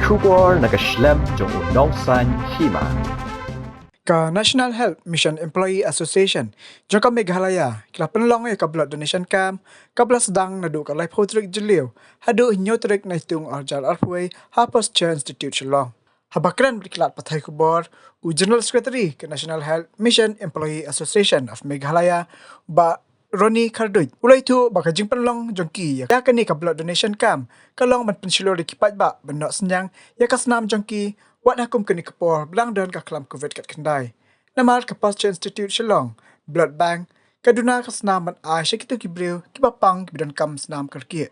Kubor nakaslem jong unongsan hima. Ka National Health Mission Employee Association jong ka Meghalaya kila penlong ka blood donation camp kabla sedang nadu ka life hotrik jeliu hadu nyotrik na hitung arjal arpway hapos chair institute Shillong habakran berkilat pathai kubor u General Secretary ka National Health Mission Employee Association of Meghalaya ba Ronnie Karduit ulai tu baka jing penlong jongki ya kani ka blood donation camp kalong man pensilor dikipat ba benok senyang ya kasnam jongki wat hakum kini kapor belang dan ka kelam covid kat kendai namar ka Pasture Institute Shillong blood bank kaduna ka senam man ai syakitu kibriu kibapang kibidan kam senam kerki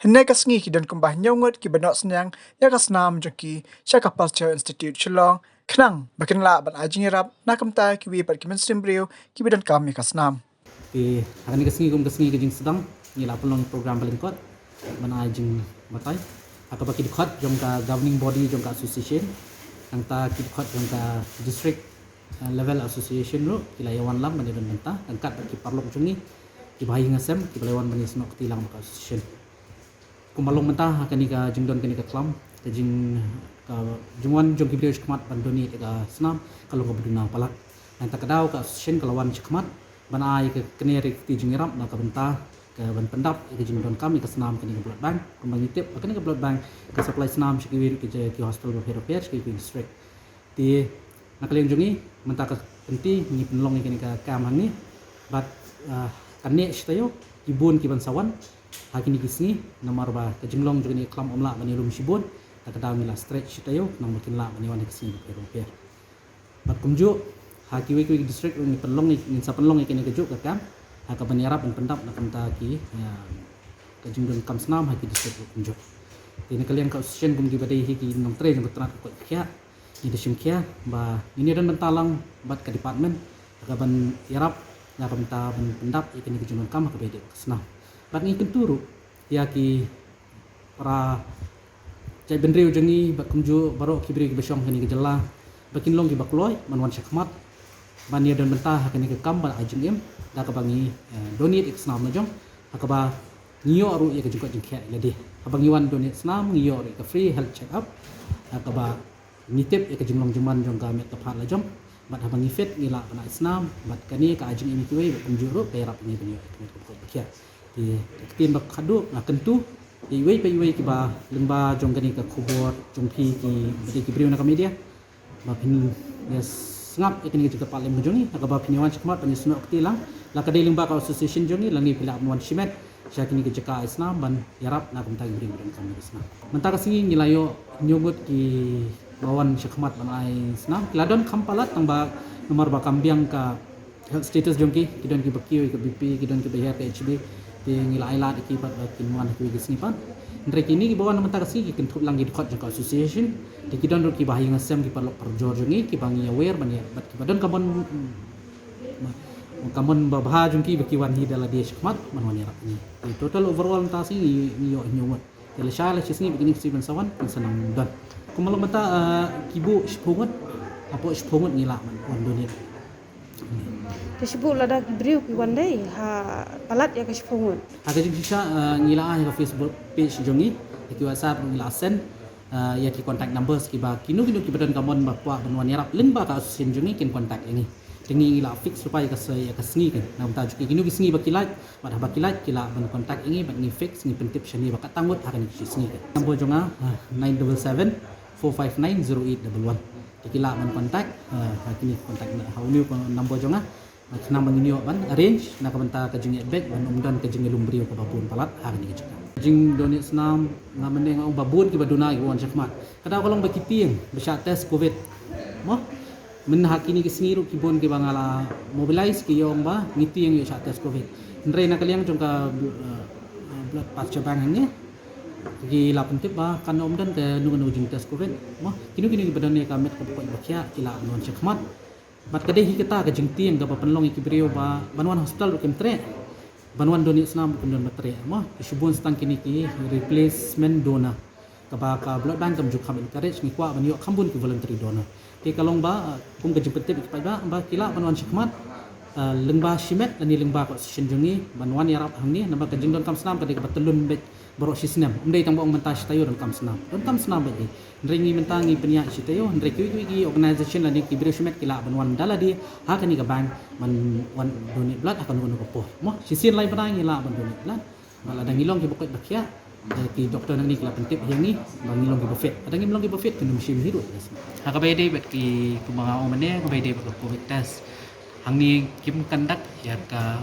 henne ka sengi kidan kumbah nyongot ki benok senyang ya ka senam jongki syaka Pasture Institute Shillong kenang bakin la ban ajing rap nakam ta kiwi pat kimen simbriu kibidan kam ya ka senam Di hari ni kesini kejing sedang ni lah pelong program paling kuat mana ajing matai atau bagi dekat jom ka governing body jom ka association yang ta dekat jom ka district level association lu kila yawan lam mani dan mentah angkat bagi parlok jom ni ki bahi ngasem ki balewan mani senok tilang ka association kumalong mentah akan ni ka jingdon kini ka klam kejing ka jungwan jom ki beliau khmat bandoni ka senam kalau ka beduna palak yang tak kadau ka association kalawan khmat banai ke kenerik ti jingiram na kabenta ke ban pendap ke jingdon kami ke senam ke blood bank kembang itip ke blood bank ke supply senam sekiwir ke hospital repair ke district ti nakaleng jungi menta ke penti ni penlong ni ke kam hang ni bat kanne shtayo ibun ki ban sawan hakini kisni nomor ba ke jinglong jungi klam omla bani rum shibun ta kadang mila stretch shtayo nang makin la bani wan kisni repair bat kumju haki wiki district ni penlong ni sa penlong ni kejuk ke kam haka banyarap dan pendap nak kenta ki ke jingdon kam senam haki district kunjuk ini kalian ka association kum di badai hiki nong tre jang ketrat ko kya ni desim kya ba ini dan bentalang bat ke department haka ban yarap na kenta ban pendap ikini ke jingdon kam haka bede senam bat ni kenturu ya ki para cai bendriu jengi bat kunju baro kibri ke besyong kini ke jela bakin long ki bakloy manwan syakmat mania dan mentah akan ke kambal ajeng em da ka bangi donate islam najong akaba ngiyo aru ya ke juga jengkya lede abangi wan donate islam ngiyo ke free health check up akaba nitip ya ke jinglong juman jong ga met tepat lajong bat abangi fit ngila kana islam bat kani ka ajeng ini tuwe penjuru perap ni benyo ke kya di tim bak khadu na kentu iwe pe iwe ki ba lemba jong kani ka kubur jong ki bedi ki briu na ka media ba pin yes ngap ikini juga paling mujuni akaba pinyawan chakmat panisno ktilang la kadeling ba ka association joni langi pila amwan shimet syakini ke jeka islam ban yarap na kumta ibri dan kami islam mentaka singi nilayo nyugut ki bawan chakmat ban ai islam kiladon kampalat tang ba nomor ba kambiang ka health status jongki kidon ki bakio ke bp kidon ki bayar ke hb ti ngila ailat ki pat kinwan ki gisnipan ndre kini ki bawan mentaka singi ki kentut langi dekat jeka association di kidon ki bahi ngasem ki parlok perjor jongi ki bangi aware bani bat ki badan kamon babha jongki bekiwan hi dala dia shikmat manwani rak ni total overall ta si ni yo nyuwat tele shala chisni begini Steven Sawan senang dan kumal mata kibu shpungut apo shpungut ngila man wandoni Facebook lada briu ki wandai ha palat ya kashpungun aga jisha ngila ha Facebook page jongi ki WhatsApp ngila send ya ki contact numbers ki ba kinu ki badan kamon ba kwa banwan yarap lin ba ka association jongi kin contact ini tingi ngila fix supaya ka saya ka sngi kan nam ta juki kinu ki sngi ba kilat ba ba kilat kila ban contact ini ba ni fix ni pentip shani ba katangut akan ki sngi kan number jonga 977 459 0811 kila ban contact kini contact how new number jonga kenang mangini ban arrange nak benta ka jingi bag ban umdan ka jingi lumbrio ka babun palat hari ni juga jing donate senam ngamene ngau babun ki baduna ki wan syakmat kada kolong bakiting besya test covid mo men hakini ki singiru ki bon ki bangala mobilize ki yom ba ngiti yang yo sya test covid ndre na kaliang jong ka blood pasture bank ni ki la pentip ba kan umdan ka nungan jing test covid mo kini ki badane ka met ka pokok bakya ki la wan syakmat bat kadeh kita ka jingti yang ga penlong ki brio ba banwan hospital kem tre banwan donit senam pendon baterai mo isubun stang kini ki replacement donor ka blood bank kam juk kam encourage ni kwa banyo kambun ki voluntary donor ti kalong ba kum ka jipetip ki ba kila banwan syakmat lengba shimet ani lengba ko session jungi banwan yarap hang ni namba ka jingdon kam senam ka de ka telun bet borok si senam ndai tang bong mentas tayo dalam kam senam bagi ndai mentangi penyak si tayo ndai ki organization la ni ki brismet ki la ban wan dala di ha kan ni ka bang man wan donate blood akan ngono ko po mo si sin lai ban ni la ban donate blood mala dang ilong ki bokot bakia ki doktor nang ni kila pentip yang ni bang ilong ki buffet ada ngi ilong ki buffet kan musim hidup ha ka bay day bet ki kumanga o mane ka bay day ko covid test hang ni kim kandak ya ka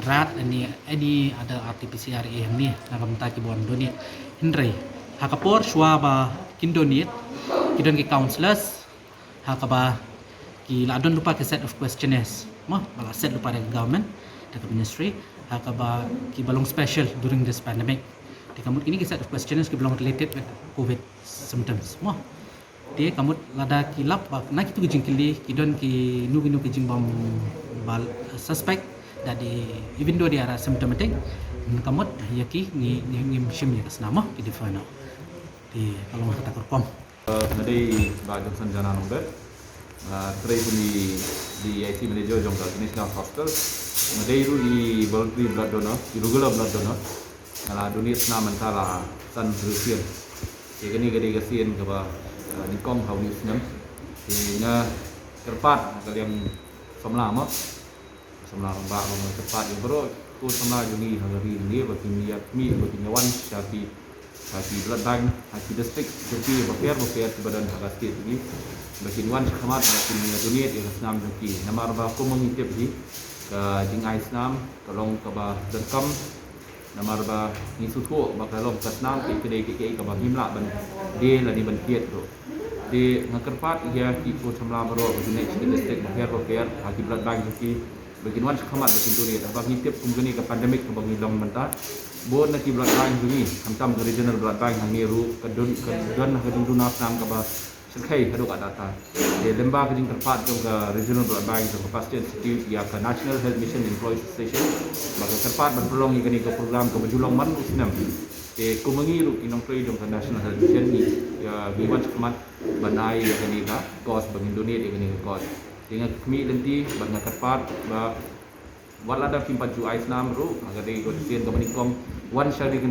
rat ani ada RT-PCR yang ni nakam ta ki bon donate hindrai hakapor swaba kin donate kidon ki counselors hakaba ki ladon lupa ke set of questionnaires mah bala set lupa dari government dari ministry hakaba ki balong special during this pandemic di kamut ini ki set of questionnaires ki belong related with covid symptoms mah dia kamut lada kilap nak itu jingkili kidon ki nu ki jingbom bal suspect dari even though dia ada symptomatic kamut yaki ni musim ya kesnama di defana di kalau kata korpom Nadi Bajang Sanjana Nombet, tray di IT manager jongka National Hospital. Nadi itu di voluntary blood donor, di regular blood donor. Kalau donate senam antara san Rusian. Jadi ni kasihan keba nikong hau ni senam. Jadi terpat kalau yang semlama mbak cepat yang baru tu semla juni hari ini bagi bagi nyawan syati blood bank hati district jadi bakar badan hagas kit ini bagi nyawan khamat bagi donate yang senam jeki namar ba ko mengitip di ke jingai senam tolong ke ba derkam namar ba ni sutu bakal long ke senam ke ke ba himla ban de la di ban kiet tu di ngakerpat ya ki ko semla baru bagi district bakar hati blood bank jeki bagian khamat bagian dunia abang ngitip kumgani ke pandemik ke bagi long mentah bon nak blood bank bunyi hantam ke regional blood bank hang niru ke don ke duna sam ke ba serkai haduk data de lemba ke jing terpat ke regional blood bank ke pasti institute ya ke national health mission employees association bagi terpat berpeluang ini ke program ke bajulong man usnam de kumangi ru kinong play dong ke national health mission ni ya biwan khamat banai ya ke ni ka kos bagi dunia ya ke ni kos dengan kami nanti banyak terpat bah walada kimpat ju ais nam ru agar di kondisian komunikom one shari kan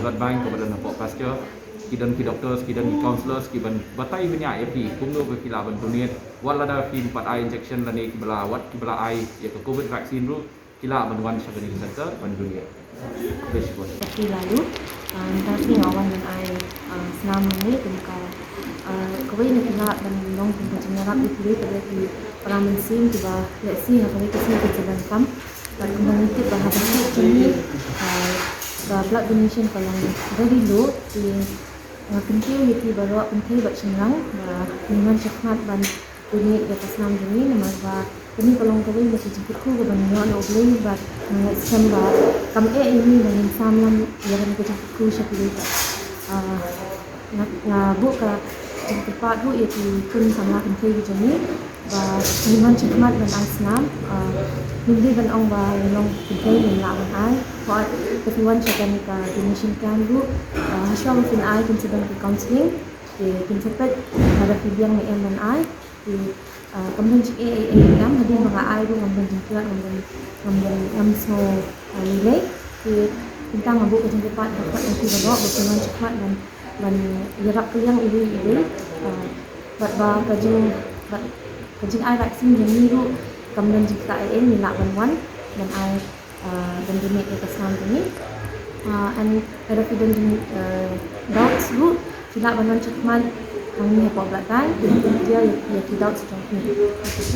blood bank kepada napok pasca kidan ki doctors kidan ki counselors kiban batai banyak api kumno ke kilaban dunia walada kimpat ai injection lani kibala wat kibala ai ya ke covid vaccine ru kila ban one shari kan center ban dunia Tapi lalu tapi awan dan ai senam ini kemuka kawai nak kena dan long pun nyarap itu pada di paramensim tiba leksi apa ni kesini ke jalan kam dan kemudian itu bahasa ini blood donation kalau very low di penting itu baru penting buat senang dengan cepat dan ini di atas enam ini nama ini kalau kawai masih jemput ku ke banyak orang boleh buat sembah kami ini dengan samlan yang kita ku syakili nak buka tempat tu iaitu kun sama penting macam ni dengan cepat dan asnam mungkin dan orang yang penting dan lawan ai buat ketuan cakap ni ke donation kan tu hasil mungkin ai kan sedang di counselling di cepat ada pilihan yang dan ai di kemudian AAA kan hadir mga ai tu kemudian jemput kemudian semua nilai di tentang abu ke tempat dapat nanti bawa berkenan cepat dan jarak yang ini buat kajing ai vaksin yang ni tu kemudian jika ai ni nak bantuan dan ai dan donate ke kesam ini and ada pidon doubts tu sila bantuan cepat kami apa belakang dia tidak sejauh ini